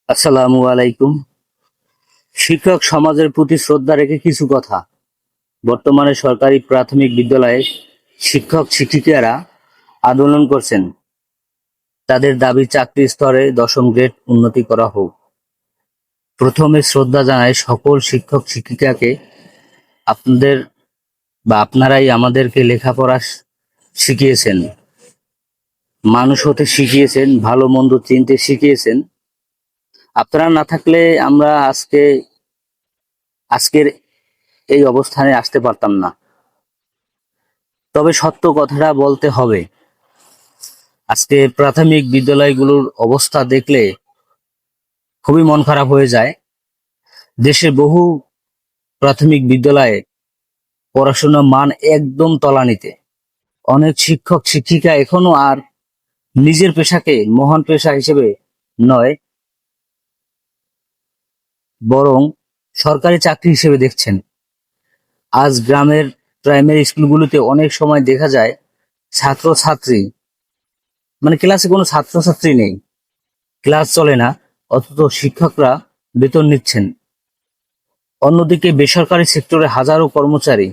আসসালামু আলাইকুম। শিক্ষক সমাজের প্রতি শ্রদ্ধা রেখে কিছু কথা। বর্তমানে সরকারি প্রাথমিক বিদ্যালয়ে শিক্ষক শিক্ষিকারা আন্দোলন করছেন। তাদের দাবি চাকরি স্তরে ১০ম গ্রেড উন্নতি করা হোক। প্রথমে শ্রদ্ধা জানাই সকল শিক্ষক শিক্ষিকাকে। আপনাদের আপনারাই আমাদেরকে লেখাপড়া শিখিয়েছেন, মানুষ হতে শিখিয়েছেন, ভালো মন্দ চিনতে শিখিয়েছেন। আপনারা না থাকলে আমরা আজকের এই অবস্থানে আসতে পারতাম না। তবে সত্য কথাটা বলতে হবে, আজকে প্রাথমিক বিদ্যালয়গুলোর অবস্থা দেখলে খুবই মন খারাপ হয়ে যায়। দেশের বহু প্রাথমিক বিদ্যালয়ে পড়াশোনার মান একদম তলানিতে। অনেক শিক্ষক শিক্ষিকা এখনো আর নিজের পেশাকে মহান পেশা হিসেবে নয়, বরং সরকারি চাকরি হিসেবে দেখছেন। আজ গ্রামের প্রাইমারি স্কুলগুলোতে অনেক সময় দেখা যায় ছাত্রছাত্রী, মানে ক্লাসে কোনো ছাত্রছাত্রী নেই, ক্লাস চলে না, অথচ শিক্ষকরা বেতন নিচ্ছেন। অন্যদিকে বেসরকারি সেক্টরে হাজারো কর্মচারী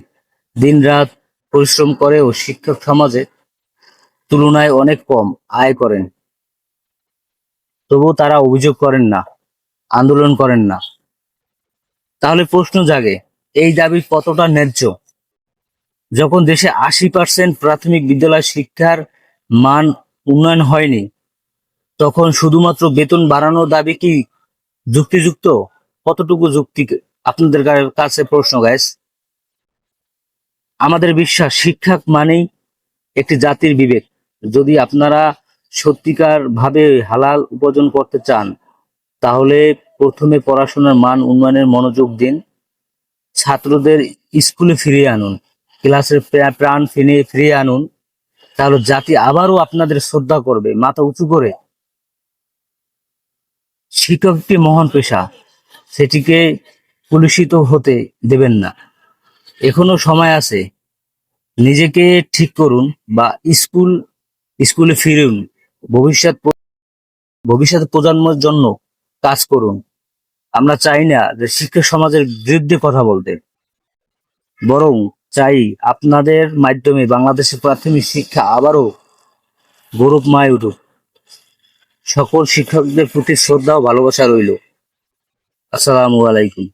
দিনরাত পরিশ্রম করেও শিক্ষক সমাজের তুলনায় অনেক কম আয় করেন। তবুও তারা অভিযোগ করেন না, আন্দোলন করেন না। তাহলে প্রশ্ন জাগে, এই দাবি কতটা ন্যায্য? যখন দেশে ৮০% প্রাথমিক বিদ্যালয় শিক্ষার মান উন্নয়ন হয়নি, তখন শুধুমাত্র বেতন বাড়ানোর দাবি কি যুক্তিযুক্ত? কতটুকু যুক্তি? আপনাদের কাছে প্রশ্ন গাইস। আমাদের বিশ্বাস, শিক্ষা মানেই একটি জাতির বিবেক। যদি আপনারা সত্যিকার ভাবে হালাল উপার্জন করতে চান, তাহলে প্রথমে পড়াশোনার মান উন্নয়নের মনোযোগ দিন। ছাত্রদের স্কুলে ফিরিয়ে আনুন, ক্লাসের প্রাণ ফিরিয়ে আনুন। তাহলে জাতি আবারও আপনাদের শ্রদ্ধা করবে, মাথা উঁচু করে। শিক্ষক একটি মহান পেশা, সেটিকে কলুষিত হতে দেবেন না। এখনো সময় আছে, নিজেকে ঠিক করুন বা স্কুলে ফিরুন। ভবিষ্যৎ ভবিষ্যৎ প্রজন্মের জন্য কাজ করুন। আমরা চাই না যে শিক্ষা সমাজের বিরুদ্ধে কথা বলতে, বরং চাই আপনাদের মাধ্যমে বাংলাদেশের প্রাথমিক শিক্ষা আবারও গৌরবময় উঠুক। সকল শিক্ষকদের প্রতি শ্রদ্ধা ও ভালোবাসা রইল। আসসালামু আলাইকুম।